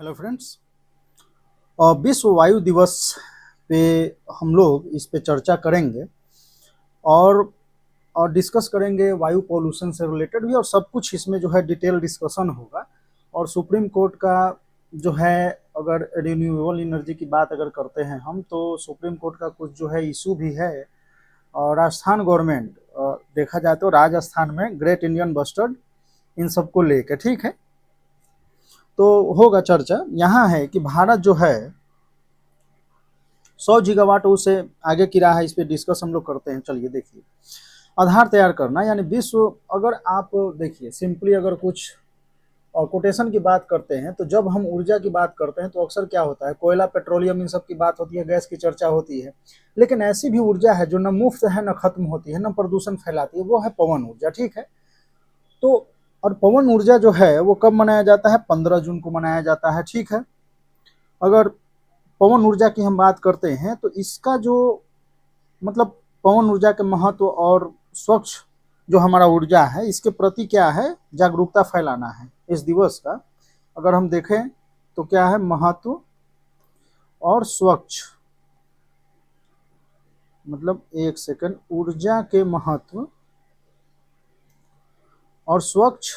Hello friends. विश्व वायु दिवस पे हम लोग इस पे चर्चा करेंगे और डिस्कस करेंगे वायु पॉल्यूशन से रिलेटेड भी, और सब कुछ इसमें जो है डिटेल डिस्कशन होगा। और सुप्रीम कोर्ट का जो है, अगर रिन्यूएबल एनर्जी की बात अगर करते हैं हम, तो सुप्रीम कोर्ट का कुछ जो है इशू भी है। और राजस्थान गवर्नमेंट, देखा जाए तो राजस्थान में ग्रेट इंडियन बस्टर्ड इन सबको लेके, ठीक है, तो होगा चर्चा। यहाँ है कि भारत जो है 100 गीगावाट उसे आगे की राह है, इस पे डिस्कस हम लोग करते हैं। चलिए देखिए, आधार तैयार करना यानी विश्व, अगर आप देखिए सिंपली अगर कुछ कोटेशन की बात करते हैं, तो जब हम ऊर्जा की बात करते हैं तो अक्सर क्या होता है, कोयला, पेट्रोलियम, इन सब की बात होती है, गैस की चर्चा होती है। लेकिन ऐसी भी ऊर्जा है जो न मुफ्त है, न खत्म होती है, न प्रदूषण फैलाती है, वो है पवन ऊर्जा, ठीक है। तो और पवन ऊर्जा जो है वो कब मनाया जाता है? 15 जून को मनाया जाता है, ठीक है। अगर पवन ऊर्जा की हम बात करते हैं तो इसका जो मतलब पवन ऊर्जा के महत्व और स्वच्छ जो हमारा ऊर्जा है इसके प्रति क्या है, जागरूकता फैलाना है इस दिवस का। अगर हम देखें तो क्या है महत्व और स्वच्छ, मतलब एक सेकंड, ऊर्जा के महत्व और स्वच्छ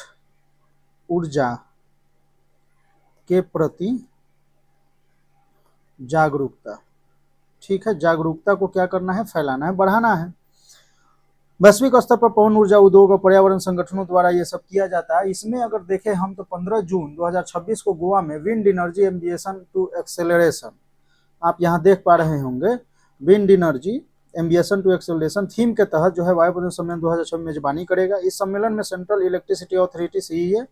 ऊर्जा के प्रति जागरूकता, ठीक है। जागरूकता को क्या करना है? फैलाना है, बढ़ाना है। वैश्विक स्तर पर पवन ऊर्जा उद्योग और पर्यावरण संगठनों द्वारा ये सब किया जाता है। इसमें अगर देखें हम तो 15 जून 2026 को गोवा में wind energy ambition to acceleration, आप यहाँ देख पा रहे होंगे, wind energy ambition to acceleration theme के तहत जो है वायु प्रदूषण सम्मेलन 2026 में मेजबानी करेगा। इस सम्मेलन में central electricity authority CEA,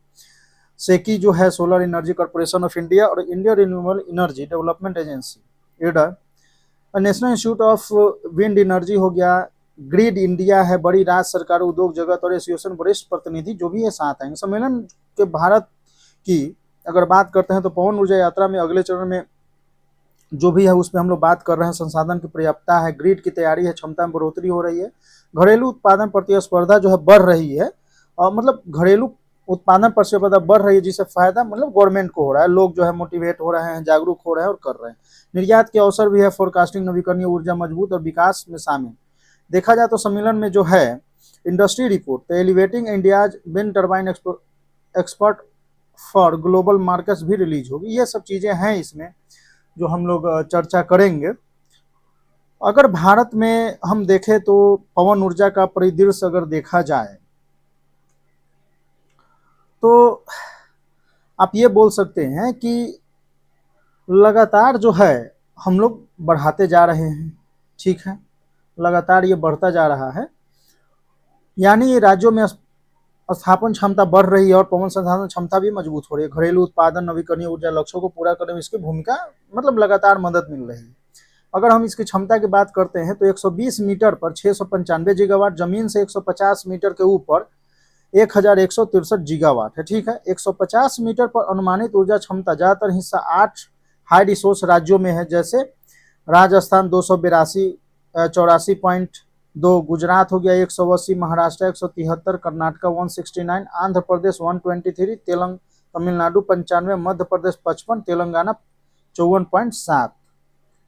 SECI जो है solar energy corporation of India, और India renewable energy development agency IREDA, national institute of wind energy हो गया, ग्रिड इंडिया है, बड़ी राज्य सरकार, उद्योग जगत और एसोसिएशन वरिष्ठ प्रतिनिधि जो भी है साथ आएंगे। सम्मेलन के भारत की अगर बात करते हैं तो पवन ऊर्जा यात्रा में अगले चरण में जो भी है उसमें हम लोग बात कर रहे हैं, संसाधन की पर्याप्तता है, ग्रिड की तैयारी है, क्षमता में बढ़ोतरी हो रही है, घरेलू उत्पादन प्रतिस्पर्धा जो है बढ़ रही है, और मतलब घरेलू उत्पादन प्रतिस्पर्धा बढ़ रही है जिससे फायदा मतलब गवर्नमेंट को हो रहा है, लोग जो है मोटिवेट हो रहे हैं, जागरूक हो रहे हैं और कर रहे हैं। निर्यात के अवसर भी है, फोरकास्टिंग, नवीकरणीय ऊर्जा मजबूत और विकास में शामिल। देखा जाए तो सम्मेलन में जो है इंडस्ट्री रिपोर्ट, तो elevating India's wind turbine expert for global markets भी रिलीज होगी। ये सब चीजें हैं इसमें जो हम लोग चर्चा करेंगे। अगर भारत में हम देखें तो पवन ऊर्जा का परिदृश्य अगर देखा जाए तो आप ये बोल सकते हैं कि लगातार जो है हम लोग बढ़ाते जा रहे हैं, ठीक है, लगातार ये बढ़ता जा रहा है, यानी राज्यों में स्थापन क्षमता बढ़ रही है और पवन संसाधन क्षमता भी मजबूत हो रही है। घरेलू उत्पादन, नवीकरणीय ऊर्जा लक्ष्यों को पूरा करने में इसकी भूमिका मतलब लगातार मदद मिल रही है। अगर हम इसकी क्षमता की बात करते हैं तो 120 मीटर पर 695 गीगावाट, जमीन से 150 मीटर के ऊपर 1163 गीगावाट है, ठीक है। 150 मीटर पर अनुमानित ऊर्जा क्षमता ज्यादातर हिस्सा 8 हाई रिसोर्स राज्यों में है, जैसे राजस्थान 284.2, गुजरात हो गया 180, महाराष्ट्र 173, कर्नाटक 169, आंध्र प्रदेश 123, तमिलनाडु 95, मध्य प्रदेश 55, तेलंगाना 54.7,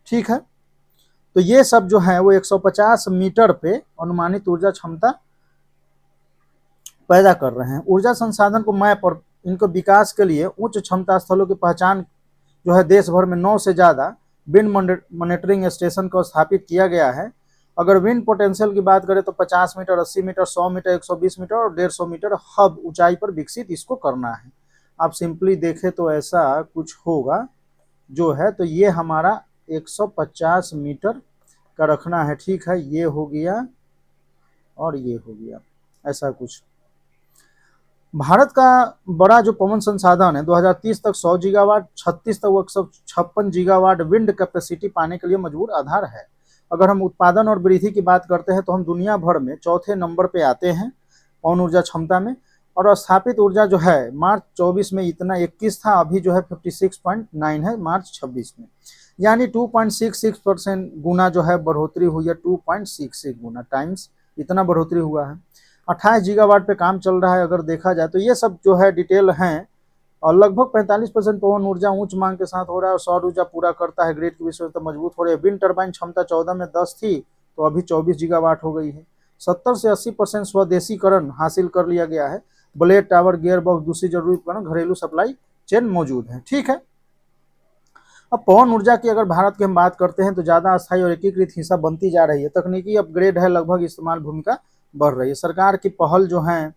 ठीक है। तो ये सब जो है वो 150 मीटर पे अनुमानित ऊर्जा क्षमता पैदा कर रहे हैं। ऊर्जा संसाधन को मैप और इनको विकास के लिए उच्च क्षमता स्थलों की पहचान जो है देश भर में 9 से ज्यादा विंड मॉनिटरिंग स्टेशन को स्थापित किया गया है। अगर विंड पोटेंशियल की बात करें तो 50 मीटर, 80 मीटर, 100 मीटर, 120 मीटर और 150 मीटर हब ऊंचाई पर विकसित इसको करना है। आप सिंपली देखें तो ऐसा कुछ होगा जो है, तो ये हमारा 150 मीटर का रखना है, ठीक है, ये हो गया और ये हो गया, ऐसा कुछ। भारत का बड़ा जो पवन संसाधन है 2030 तक 100 गीगावाट, 36 तक 156 गीगावाट विंड कैपेसिटी पाने के लिए मजबूर आधार है। अगर हम उत्पादन और वृद्धि की बात करते हैं तो हम दुनिया भर में चौथे नंबर पे आते हैं पवन ऊर्जा क्षमता में, और स्थापित ऊर्जा जो है मार्च 24 में इतना 21 था, अभी जो है 56.9 है मार्च 26 में, यानी 2.66% गुना जो है बढ़ोतरी हुई है, 2.66 गुना टाइम्स इतना बढ़ोतरी हुआ है। 28 गीगावाट पे काम चल रहा है अगर देखा जाए तो। ये सब जो है डिटेल हैं और लगभग 45% पवन ऊर्जा उच्च मांग के साथ हो रहा है और सौर ऊर्जा पूरा करता है। ग्रिड की विश्वसनीयता मजबूत हो रही है। विंड टर्बाइन क्षमता 14 में 10 थी तो अभी 24 गीगावाट हो गई है। 70 से 80% स्वदेशीकरण हासिल कर लिया गया है। ब्लेड टावर, गियर बॉक्स, दूसरी जरूरी उपकरण, घरेलू सप्लाई चेन मौजूद है। ठीक है। अब पवन ऊर्जा की अगर भारत की हम बात करते हैं तो ज्यादा अस्थायी और एकीकृत हिस्सा बनती जा रही है। तकनीकी अपग्रेड है, लगभग इस्तेमाल भूमिका बढ़ रही है। सरकार की पहल जो है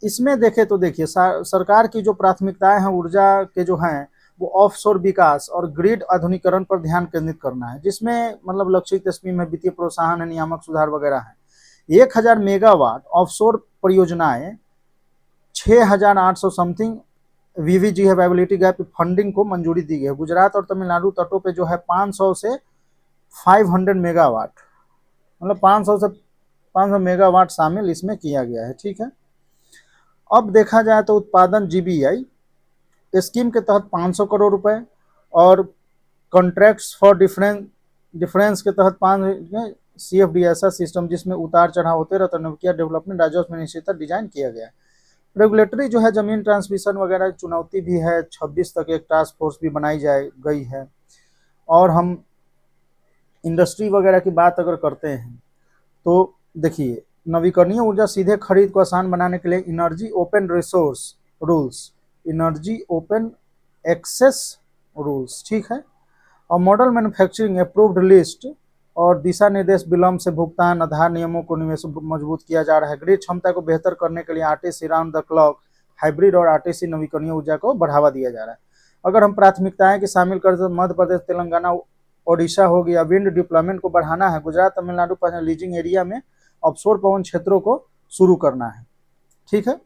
इसमें देखें तो देखिए सरकार की जो प्राथमिकताएं हैं ऊर्जा के जो हैं वो ऑफशोर विकास और ग्रिड आधुनिकीकरण पर ध्यान केंद्रित करना है, जिसमें मतलब लक्षित स्कीम में वित्तीय प्रोत्साहन है, नियामक सुधार वगैरह है। 1000 मेगावाट ऑफशोर परियोजनाएं 6800 समथिंग वीवीजी है वायबिलिटी गैप फंडिंग को मंजूरी दी गई है। गुजरात और तमिलनाडु तटों पे जो है 500 से 500 मेगावाट, मतलब 500 से 500 मेगावाट शामिल इसमें किया गया है। ठीक है। अब देखा जाए तो उत्पादन जीबीआई स्कीम के तहत 500 करोड़ रुपए और कॉन्ट्रैक्ट्स फॉर डिफरेंस के तहत 5 सीएफडी ऐसा सिस्टम जिसमें उतार चढ़ाव होते रहते, नवकिया डेवलपमेंट राजस्व मिनिस्ट्री डिजाइन किया गया है। रेगुलेटरी जो है जमीन ट्रांसमिशन वगैरह चुनौती भी है। 26 तक एक टास्क फोर्स भी बनाई गई है। और हम इंडस्ट्री वगैरह की बात अगर करते हैं तो देखिए नवीकरणीय ऊर्जा सीधे खरीद को आसान बनाने के लिए energy open resource rules, energy open access rules, ठीक है, और मॉडल मैन्युफैक्चरिंग अप्रूव्ड लिस्ट और दिशा निर्देश विलंब से भुगतान आधार नियमों को निवेश मजबूत किया जा रहा है। ग्रिड क्षमता को बेहतर करने के लिए RTC round the clock hybrid और आरटीसी नवीकरणीय ऊर्जा को बढ़ावा दिया जा रहा है। अगर हम प्राथमिकताएं की शामिल कर तो मध्य प्रदेश, तेलंगाना, ओडिशा हो गया। विंड डिप्लॉयमेंट को बढ़ाना है। गुजरात, तमिलनाडु पर लीजिंग एरिया में ऑफशोर पवन क्षेत्रों को शुरू करना है। ठीक है।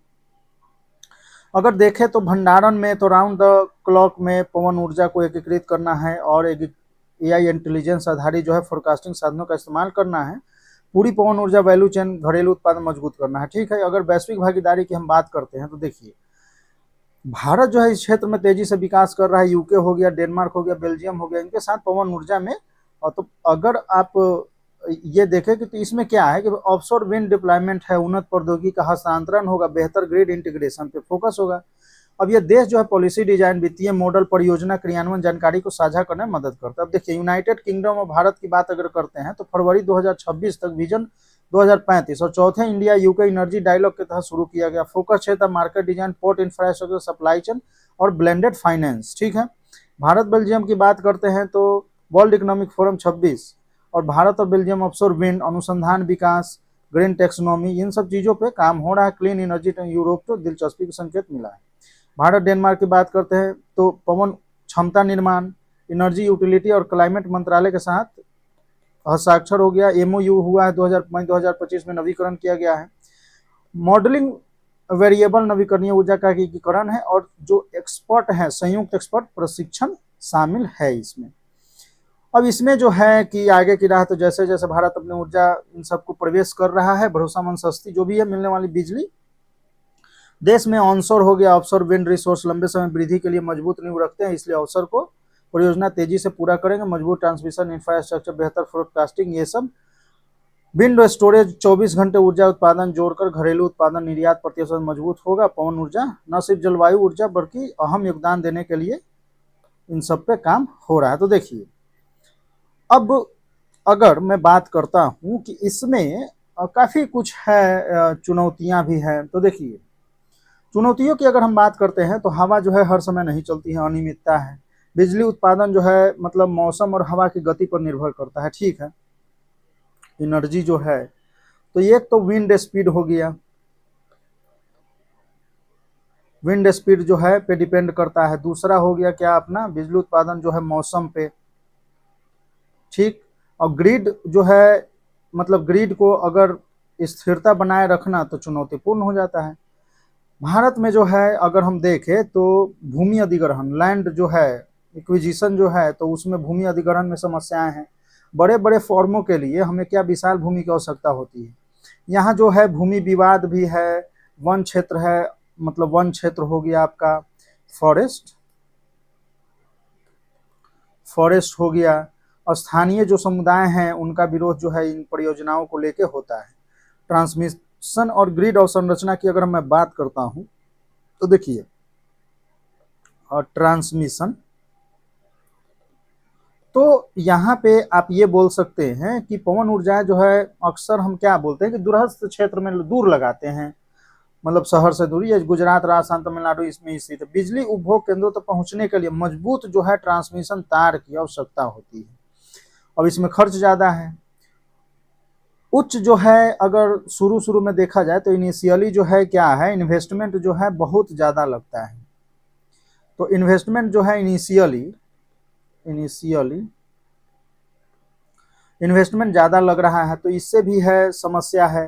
अगर देखें तो भंडारण में तो राउंड द क्लॉक में पवन ऊर्जा को एकीकृत करना है और एआई इंटेलिजेंस आधारित जो है फोरकास्टिंग साधनों का इस्तेमाल करना है। पूरी पवन ऊर्जा वैल्यू चेन घरेलू उत्पादन मजबूत करना है। ठीक है। अगर वैश्विक भागीदारी की हम बात करते हैं तो देखिए भारत जो है इस क्षेत्र में तेजी से विकास कर रहा है। यूके हो गया, डेनमार्क हो गया, बेल्जियम हो गया, इनके साथ पवन ऊर्जा में। और तो अगर आप ये देखें कि तो इसमें क्या है कि ऑफशोर विंड डिप्लॉयमेंट है, उन्नत प्रौद्योगिकी का हस्तांतरण होगा, बेहतर ग्रिड इंटीग्रेशन पे फोकस होगा। अब ये देश जो है पॉलिसी डिजाइन, वित्तीय मॉडल, परियोजना क्रियान्वयन जानकारी को साझा करने में मदद करता है। अब देखिए यूनाइटेड किंगडम और भारत की बात अगर करते हैं तो फरवरी 2026 तक विजन 2035 और चौथे इंडिया यूके एनर्जी डायलॉग के तहत शुरू किया गया। फोकस क्षेत्र market design, port infrastructure, supply chain और ब्लेंडेड फाइनेंस। ठीक है। भारत बेल्जियम की बात करते हैं तो वर्ल्ड इकोनॉमिक फोरम 26 और भारत और बेल्जियम ऑफशोर विंड अनुसंधान विकास, ग्रीन टेक्सोनॉमी, इन सब चीजों पे काम हो रहा है। क्लीन एनर्जी यूरोप को दिलचस्पी का संकेत मिला है। भारत डेनमार्क की बात करते हैं तो पवन क्षमता निर्माण, एनर्जी यूटिलिटी और क्लाइमेट मंत्रालय के साथ हस्ताक्षर हो गया। एमओयू हुआ है 2025 में, नवीकरण किया गया है। मॉडलिंग वेरिएबल नवीकरणीय ऊर्जा का एकीकरण है और जो एक्सपर्ट है संयुक्त एक्सपर्ट प्रशिक्षण शामिल है इसमें। अब इसमें जो है कि आगे की राह तो जैसे जैसे भारत अपनी ऊर्जा इन सबको प्रवेश कर रहा है, भरोसामंद सस्ती जो भी है मिलने वाली बिजली देश में ऑनशोर हो गया, ऑफशोर विंड रिसोर्स लंबे समय वृद्धि के लिए मजबूत नींव रखते हैं, इसलिए अवसर को परियोजना तेजी से पूरा करेंगे। मजबूत ट्रांसमिशन इंफ्रास्ट्रक्चर, बेहतर फोरकास्टिंग, ये सब विंड स्टोरेज, 24 घंटे ऊर्जा उत्पादन जोड़कर घरेलू उत्पादन निर्यात प्रतिशत मजबूत होगा। पवन ऊर्जा न सिर्फ जलवायु ऊर्जा बल्कि अहम योगदान देने के लिए इन सब पे काम हो रहा है। तो देखिए अब अगर मैं बात करता हूं कि इसमें काफी कुछ है, चुनौतियां भी हैं। तो देखिए चुनौतियों की अगर हम बात करते हैं तो हवा जो है हर समय नहीं चलती है, अनियमितता है। बिजली उत्पादन जो है मतलब मौसम और हवा की गति पर निर्भर करता है। ठीक है। एनर्जी जो है तो एक तो विंड स्पीड हो गया, विंड स्पीड जो है पे डिपेंड करता है। दूसरा हो गया क्या अपना बिजली उत्पादन जो है मौसम पे। ठीक। और ग्रिड जो है मतलब ग्रिड को अगर स्थिरता बनाए रखना तो चुनौतीपूर्ण हो जाता है। भारत में जो है अगर हम देखें तो भूमि अधिग्रहण, लैंड जो है एक्विजिशन जो है तो उसमें भूमि अधिग्रहण में समस्याएं हैं। बड़े बड़े फॉर्मों के लिए हमें क्या विशाल भूमि की आवश्यकता होती है। यहाँ जो है भूमि विवाद भी है। वन क्षेत्र है, मतलब वन क्षेत्र हो गया आपका फॉरेस्ट, फॉरेस्ट हो गया। और स्थानीय जो समुदाय हैं उनका विरोध जो है इन परियोजनाओं को लेके होता है। ट्रांसमिशन और ग्रिड अवसंरचना की अगर मैं बात करता हूं तो देखिए ट्रांसमिशन। तो यहाँ पे आप ये बोल सकते हैं कि पवन ऊर्जा जो है अक्सर हम क्या बोलते हैं कि दूरस्थ क्षेत्र में दूर लगाते हैं, मतलब शहर से दूरी, या गुजरात, राजस्थान, तमिलनाडु इसमें स्थित है। बिजली उपभोग केंद्रों तक पहुंचने के लिए मजबूत जो है ट्रांसमिशन तार की आवश्यकता होती है। अब इसमें खर्च ज्यादा है, उच्च जो है, अगर शुरू शुरू में देखा जाए तो इनिशियली जो है क्या है, इन्वेस्टमेंट जो है बहुत ज्यादा लगता है। तो इन्वेस्टमेंट जो है इनिशियली इन्वेस्टमेंट ज़्यादा लग रहा है, तो इससे भी है समस्या है।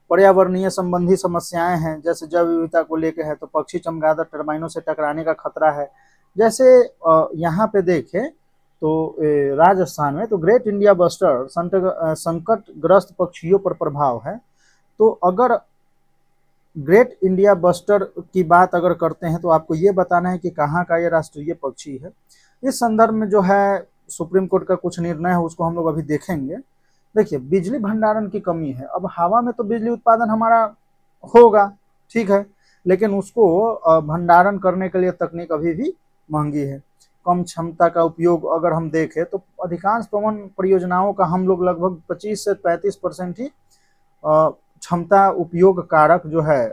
पर्यावरणीय संबंधी समस्याएं हैं, जैसे जैव विविधता को लेकर है, तो पक्षी चमगादड़ टर्बाइनों से टकराने का खतरा है। जैसे यहाँ पे देखें तो राजस्थान में तो ग्रेट इंडिया बस्टर संकटग्रस्त पक्षियों पर प्रभाव है। तो अगर ग्रेट इंडिया बस्टर की बात अगर करते हैं तो आपको ये बताना है कि कहाँ का ये राष्ट्रीय पक्षी है। इस संदर्भ में जो है सुप्रीम कोर्ट का कुछ निर्णय है, उसको हम लोग अभी देखेंगे। देखिए, बिजली भंडारण की कमी है। अब हवा में तो बिजली उत्पादन हमारा होगा, ठीक है, लेकिन उसको भंडारण करने के लिए तकनीक अभी भी महंगी है। कम क्षमता का उपयोग अगर हम देखें तो अधिकांश पवन परियोजनाओं का हम लोग लगभग 25 से 35% ही क्षमता उपयोग कारक जो है,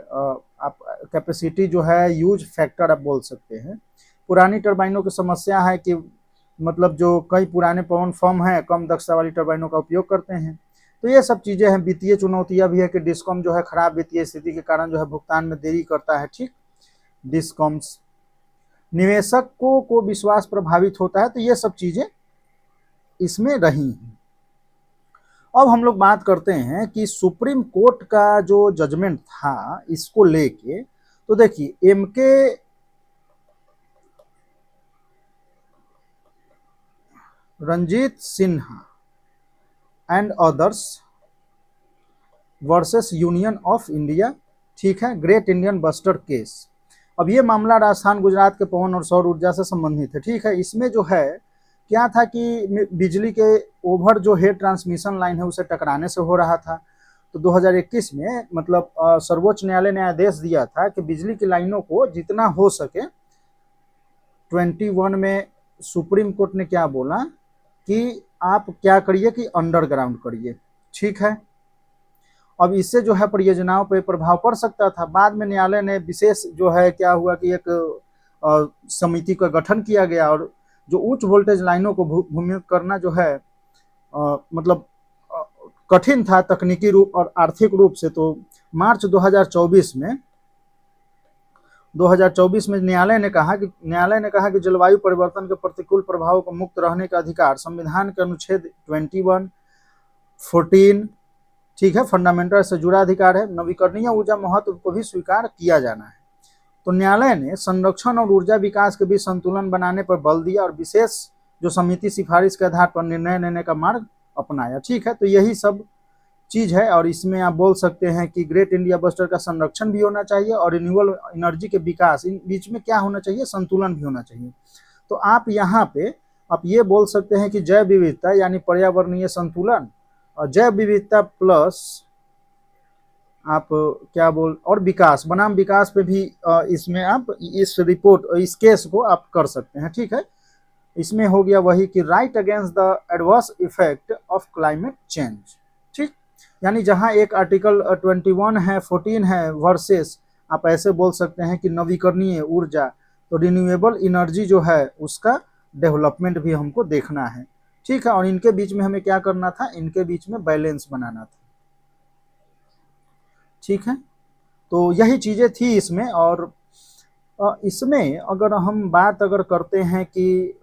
आप कैपेसिटी जो है, यूज फैक्टर आप बोल सकते हैं। पुरानी टर्बाइनों की समस्या है कि मतलब जो कई पुराने पवन फर्म हैं कम दक्षता वाली टर्बाइनों का उपयोग करते हैं। तो ये सब चीजें हैं। वित्तीय चुनौतियां भी है कि डिस्कॉम जो है खराब वित्तीय स्थिति के कारण जो है भुगतान में देरी करता है, ठीक, डिस्कॉम्स। निवेशकों को विश्वास प्रभावित होता है। तो ये सब चीजें इसमें रही हैं। अब हम लोग बात करते हैं कि सुप्रीम कोर्ट का जो जजमेंट था इसको लेके, तो देखिए MK Ranjit Sinha and others versus Union of India, ठीक है, ग्रेट इंडियन बस्टर केस। अब ये मामला राजस्थान, गुजरात के पवन और सौर ऊर्जा से संबंधित है, ठीक है। इसमें जो है क्या था कि बिजली के ओवर जो हेड ट्रांसमिशन लाइन है उसे टकराने से हो रहा था। तो 2021 में मतलब सर्वोच्च न्यायालय ने आदेश दिया था कि बिजली की लाइनों को जितना हो सके, 21 में सुप्रीम कोर्ट ने क्या बोला कि आप क्या करिए कि अंडरग्राउंड करिए, ठीक है। अब इससे जो है परियोजनाओं पर प्रभाव पड़ सकता था। बाद में न्यायालय ने विशेष जो है क्या हुआ कि एक समिति का गठन किया गया, और जो उच्च वोल्टेज लाइनों को भूमिगत करना जो है मतलब कठिन था तकनीकी रूप और आर्थिक रूप से। तो मार्च 2024 में न्यायालय ने कहा कि जलवायु परिवर्तन के प्रतिकूल प्रभावों को मुक्त रहने का अधिकार संविधान के अनुच्छेद 21, 14, ठीक है, फंडामेंटल से जुड़ा अधिकार है। नवीकरणीय ऊर्जा महत्व को भी स्वीकार किया जाना है। तो न्यायालय ने संरक्षण और ऊर्जा विकास के बीच संतुलन बनाने पर बल दिया और विशेष जो समिति सिफारिश के आधार पर निर्णय लेने का मार्ग अपनाया, ठीक है। तो यही सब चीज है। और इसमें आप बोल सकते हैं कि ग्रेट इंडिया बस्टर का संरक्षण भी होना चाहिए और रिन्यूएबल एनर्जी के विकास, इन बीच में क्या होना चाहिए, संतुलन भी होना चाहिए। तो आप यहाँ पे आप ये बोल सकते हैं कि जैव विविधता यानी पर्यावरणीय संतुलन और जैव विविधता प्लस आप क्या बोल और विकास बनाम विकास पे भी इसमें आप इस रिपोर्ट इस केस को आप कर सकते हैं, ठीक है। इसमें हो गया वही कि right against the adverse effect of climate change, ठीक। यानी जहां एक आर्टिकल 21 है, 14 है वर्सेस आप ऐसे बोल सकते हैं कि नवीकरणीय ऊर्जा, तो रिन्यूएबल एनर्जी जो है उसका डेवलपमेंट भी हमको देखना है, ठीक है। और इनके बीच में हमें क्या करना था, इनके बीच में बैलेंस बनाना था, ठीक है। तो यही चीजें थी इसमें। और इसमें अगर हम बात अगर करते हैं कि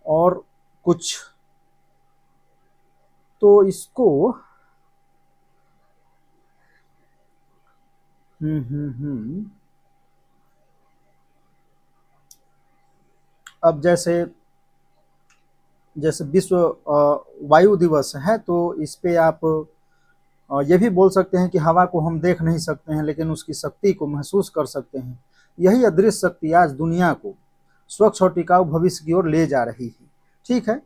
और कुछ, तो इसको अब जैसे विश्व वायु दिवस है, तो इस पे आप ये भी बोल सकते हैं कि हवा को हम देख नहीं सकते हैं लेकिन उसकी शक्ति को महसूस कर सकते हैं। यही अदृश्य शक्ति आज दुनिया को स्वच्छ और टिकाऊ भविष्य की ओर ले जा रही है, ठीक है।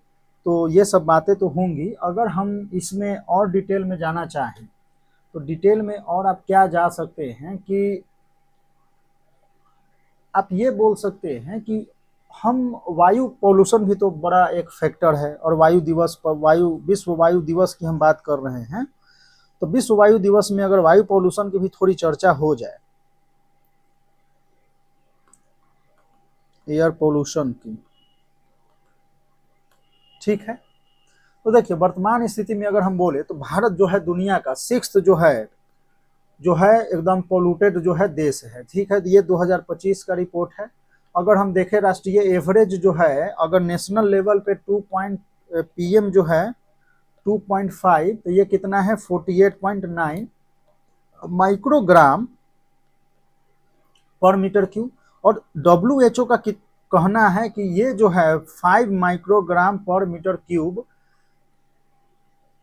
तो ये सब बातें तो होंगी। अगर हम इसमें और डिटेल में जाना चाहें तो डिटेल में और आप क्या जा सकते हैं कि आप ये बोल सकते हैं कि हम वायु पॉल्यूशन भी तो बड़ा एक फैक्टर है, और वायु दिवस पर विश्व वायु दिवस की हम बात कर रहे हैं, तो विश्व वायु दिवस में अगर वायु पॉल्यूशन की भी थोड़ी चर्चा हो जाए, एयर पॉल्यूशन की, ठीक है। तो देखिए वर्तमान स्थिति में अगर हम बोले तो भारत जो है दुनिया का 6th जो है एकदम पोल्यूटेड जो है देश है, ठीक है। ये 2025 का रिपोर्ट है। अगर हम देखें राष्ट्रीय एवरेज जो है, अगर नेशनल लेवल पे 2 पीएम जो है 2.5, तो ये कितना है 48.9 माइक्रोग्राम पर मीटर क्यूब। और WHO का कहना है कि ये जो है 5 माइक्रोग्राम पर मीटर क्यूब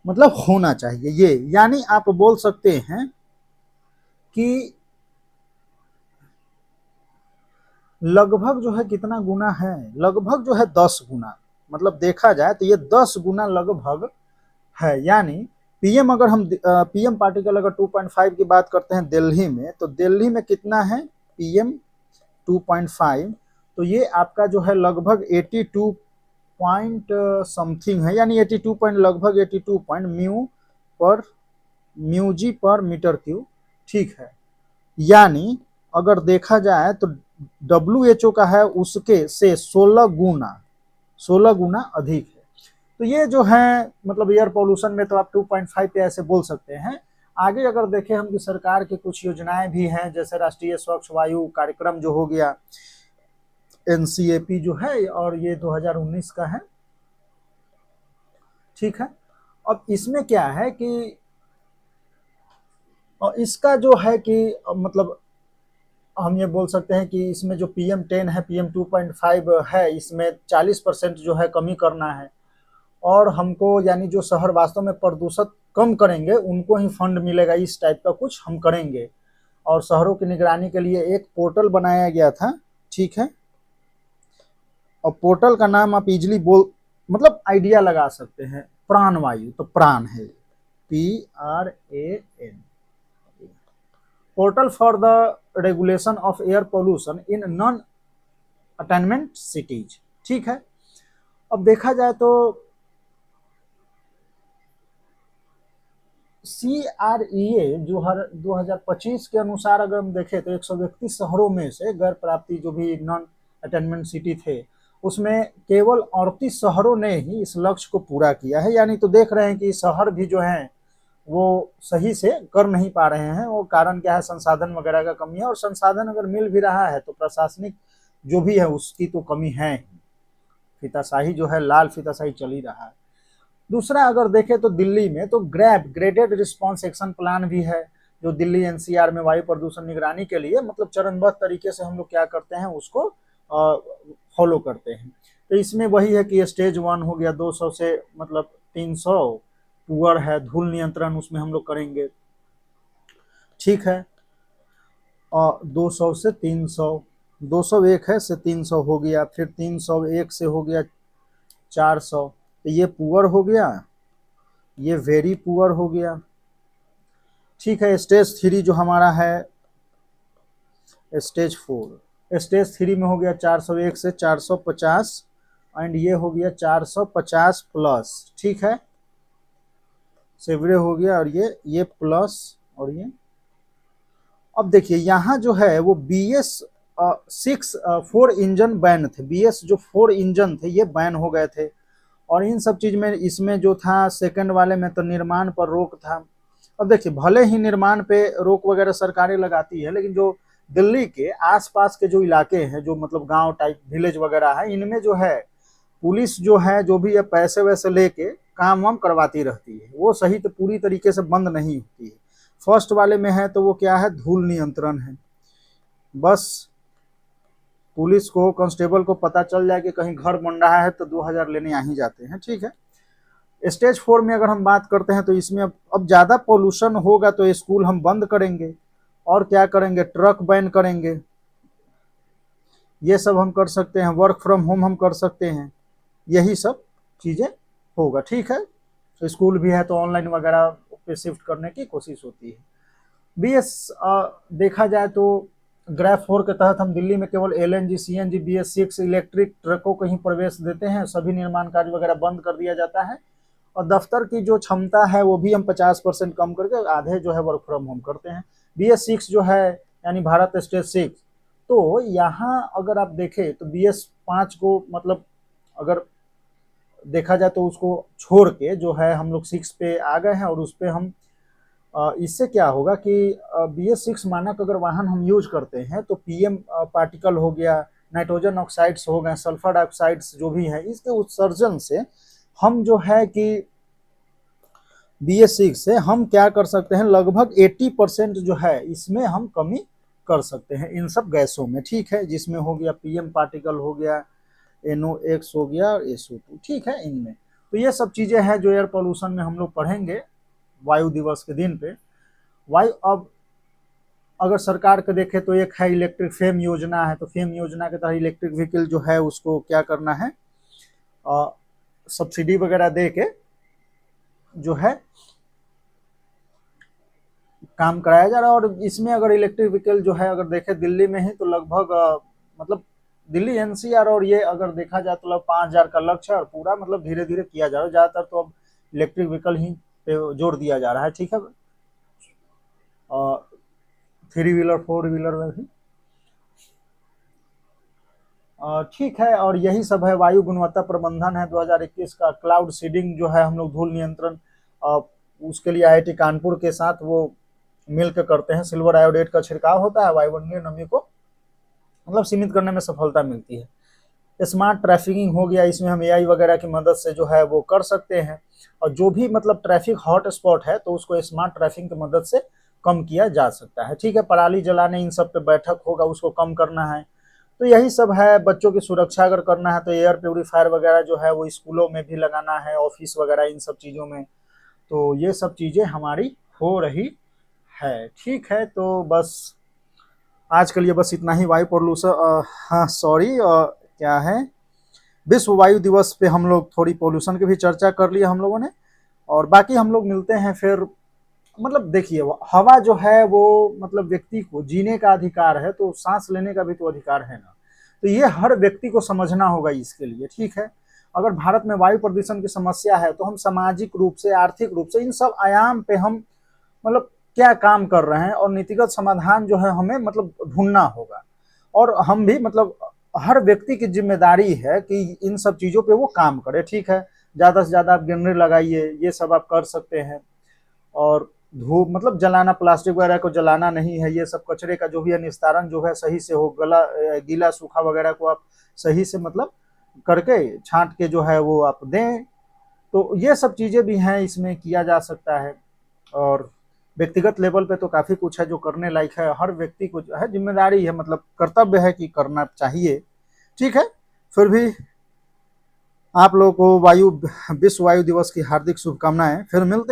मतलब होना चाहिए ये, यानी आप बोल सकते हैं कि लगभग जो है कितना गुना है, लगभग जो है 10 गुना, मतलब देखा जाए तो ये 10 गुना लगभग है। यानी पीएम अगर हम पीएम पार्टिकल अगर 2.5 की बात करते हैं दिल्ली में, तो दिल्ली में कितना है पीएम 2.5, तो ये आपका जो है लगभग 82 पॉइंट समथिंग है, यानी 82 पॉइंट लगभग 82 पॉइंट म्यू जी पर मीटर क्यूब, ठीक है। यानी अगर देखा जाए तो WHO का है उसके से 16 गुना अधिक है। तो ये जो है मतलब एयर पोल्यूशन में तो आप 2.5 पे ऐसे बोल सकते हैं। आगे अगर देखें हम कि सरकार की कुछ योजनाएं भी हैं, जैसे राष्ट्रीय स्वच्छ वायु कार्यक्रम जो हो गया NCAP जो है, और ये 2019 का है, ठीक है। अब इसमें क्या है कि इसका जो है कि मतलब हम ये बोल सकते हैं कि इसमें जो PM10 है, PM2.5 है, इसमें 40% जो है कमी करना है। और हमको यानी जो शहर वास्तव में प्रदूषित कम करेंगे उनको ही फंड मिलेगा, इस टाइप का कुछ हम करेंगे। और शहरों की निगरानी के लिए एक पोर्टल बनाया गया था, ठीक है। और पोर्टल का नाम आप इजिली मतलब आइडिया लगा सकते हैं, प्राण वायु, तो प्राण है PRAN, portal for the regulation of air pollution in non attainment cities, ठीक है। अब देखा जाए तो CREA जो 2025 के अनुसार अगर हम देखें तो 131 शहरों में से गैर प्राप्ति जो भी नॉन अटेनमेंट सिटी थे, उसमें केवल 38 शहरों ने ही इस लक्ष्य को पूरा किया है। यानी तो देख रहे हैं कि शहर भी जो हैं वो सही से कर नहीं पा रहे हैं। वो कारण क्या है, संसाधन वगैरह का कमी है, और संसाधन अगर मिल भी रहा है तो प्रशासनिक जो भी है उसकी तो कमी है ही, फीताशाही जो है लाल फीताशाही चल ही रहा है। दूसरा अगर देखें तो दिल्ली में तो ग्रेडेड रिस्पॉन्स एक्शन प्लान भी है, जो दिल्ली NCR में वायु प्रदूषण निगरानी के लिए मतलब चरणबद्ध तरीके से हम लोग क्या करते हैं उसको फॉलो करते हैं। तो इसमें वही है कि स्टेज 1 हो गया 200 से मतलब 300, पुअर है धूल नियंत्रण उसमें हम लोग करेंगे, ठीक है। और 200 से 300, 201 है से 300 हो गया, फिर 301 से हो गया 400, तो ये पुअर हो गया, ये वेरी पुअर हो गया, ठीक है। स्टेज 3 जो हमारा है स्टेज 4, स्टेज 3 में हो गया 401 से 450, एंड ये हो गया 450 प्लस, ठीक है। सेवरे हो गया, और ये प्लस, और ये अब देखिए यहाँ जो है वो BS 4 इंजन बैन थे, BS जो 4 इंजन थे ये बैन हो गए थे। और इन सब चीज में इसमें जो था सेकंड वाले में तो निर्माण पर रोक था। अब देखिए भले ही निर्माण पे रोक वगैरह सरकारें लगाती है, लेकिन जो दिल्ली के आसपास के जो इलाके हैं जो मतलब गांव टाइप विलेज वगैरह है, इनमें जो है पुलिस जो है जो भी पैसे वैसे लेके काम वाम करवाती रहती है, वो सही तो पूरी तरीके से बंद नहीं होती है। फर्स्ट वाले में है तो वो क्या है धूल नियंत्रण है, बस पुलिस को कांस्टेबल को पता चल जाए कि कहीं घर बन रहा है तो 2000 लेने आ ही जाते हैं, ठीक है। स्टेज 4 में अगर हम बात करते हैं तो इसमें अब ज्यादा पोल्यूशन होगा तो स्कूल हम बंद करेंगे, और क्या करेंगे ट्रक बैन करेंगे, ये सब हम कर सकते हैं, वर्क फ्रॉम होम हम कर सकते हैं, यही सब चीजें होगा, ठीक है। तो स्कूल भी है तो ऑनलाइन वगैरह पे शिफ्ट करने की कोशिश होती है। BS देखा जाए तो ग्राफ 4 के तहत हम दिल्ली में केवल LNG CNG BS6 इलेक्ट्रिक ट्रकों को ही प्रवेश देते हैं, सभी निर्माण कार्य वगैरह बंद कर दिया जाता है और दफ्तर की जो क्षमता है वो भी हम 50% कम करके आधे जो है वर्क फ्रॉम होम करते हैं। BS6 जो है यानी भारत स्टेज 6, तो यहाँ अगर आप देखें तो BS5 को मतलब अगर देखा जाए तो उसको छोड़ के जो है हम लोग 6 पे आ गए हैं और उस पे हम इससे क्या होगा कि BS6 मानक अगर वाहन हम यूज करते हैं तो PM पार्टिकल हो गया, नाइट्रोजन ऑक्साइड्स हो गए, सल्फर डाइऑक्साइड्स जो भी है, इसके उत्सर्जन से हम जो है कि BS6 से हम क्या कर सकते हैं, लगभग 80% जो है इसमें हम कमी कर सकते हैं इन सब गैसों में, ठीक है, जिसमें हो गया PM पार्टिकल हो गया, NOx हो गया और SO2, ठीक है। इनमें तो ये सब चीजें हैं जो एयर पोल्यूशन में हम लोग पढ़ेंगे वायु दिवस के दिन पे। वायु अब अगर सरकार के देखें तो एक है इलेक्ट्रिक फेम योजना है, तो फेम योजना के तहत इलेक्ट्रिक व्हीकल जो है उसको क्या करना है, सब्सिडी वगैरह दे के जो है काम कराया जा रहा है। और इसमें अगर इलेक्ट्रिक व्हीकल जो है अगर देखें दिल्ली में ही तो लगभग मतलब दिल्ली NCR और ये अगर देखा जाए तो लगभग 5000 का लक्ष्य है और पूरा मतलब धीरे धीरे किया जा रहा है। ज़्यादातर तो अब इलेक्ट्रिक व्हीकल ही पे जोर दिया जा रहा है, ठीक है, 3 व्हीलर 4 व्हीलर में भी, ठीक है। और यही सब है वायु गुणवत्ता प्रबंधन है 2021 का। क्लाउड सीडिंग जो है हम लोग धूल नियंत्रण उसके लिए IIT कानपुर के साथ वो मिलकर करते हैं। सिल्वर आयोडेट का छिड़काव होता है, वायुमंडलीय नमी को मतलब सीमित करने में सफलता मिलती है। स्मार्ट ट्रैफिकिंग हो गया, इसमें हम AI वगैरह की मदद से जो है वो कर सकते हैं और जो भी मतलब ट्रैफिक हॉट स्पॉट है तो उसको स्मार्ट ट्रैफिकिंग की मदद से कम किया जा सकता है, ठीक है। पराली जलाने इन सब पे बैठक होगा, उसको कम करना है। तो यही सब है। बच्चों की सुरक्षा अगर करना है तो एयर प्योरीफायर वगैरह जो है वो स्कूलों में भी लगाना है, ऑफिस वगैरह इन सब चीज़ों में। तो ये सब चीज़ें हमारी हो रही है, ठीक है। तो बस आज के लिए बस इतना ही। वायु प्रदूषण, हाँ सॉरी, क्या है, विश्व वायु दिवस पे हम लोग थोड़ी पोल्यूशन की भी चर्चा कर ली हम लोगों ने। और बाकी हम लोग मिलते हैं फिर। मतलब देखिए हवा जो है वो मतलब व्यक्ति को जीने का अधिकार है, तो सांस लेने का भी तो अधिकार है ना, तो ये हर व्यक्ति को समझना होगा इसके लिए, ठीक है। अगर भारत में वायु प्रदूषण की समस्या है तो हम सामाजिक रूप से, आर्थिक रूप से, इन सब आयाम पे हम मतलब क्या काम कर रहे हैं और नीतिगत समाधान जो है हमें मतलब ढूंढना होगा। और हम भी मतलब हर व्यक्ति की जिम्मेदारी है कि इन सब चीज़ों पे वो काम करे, ठीक है। ज़्यादा से ज़्यादा आप ग्रीनरी लगाइए, ये सब आप कर सकते हैं। और धूप मतलब जलाना, प्लास्टिक वगैरह को जलाना नहीं है, ये सब कचरे का जो भी है निस्तारण जो है सही से हो, गीला सूखा वगैरह को आप सही से मतलब करके छांट के जो है वो आप दें। तो ये सब चीज़ें भी हैं, इसमें किया जा सकता है। और व्यक्तिगत लेवल पे तो काफ़ी कुछ है जो करने लायक है, हर व्यक्ति को जो है जिम्मेदारी है, मतलब कर्तव्य है कि करना चाहिए, ठीक है। फिर भी आप लोगों को विश्व वायु दिवस की हार्दिक शुभकामनाएं। फिर मिलते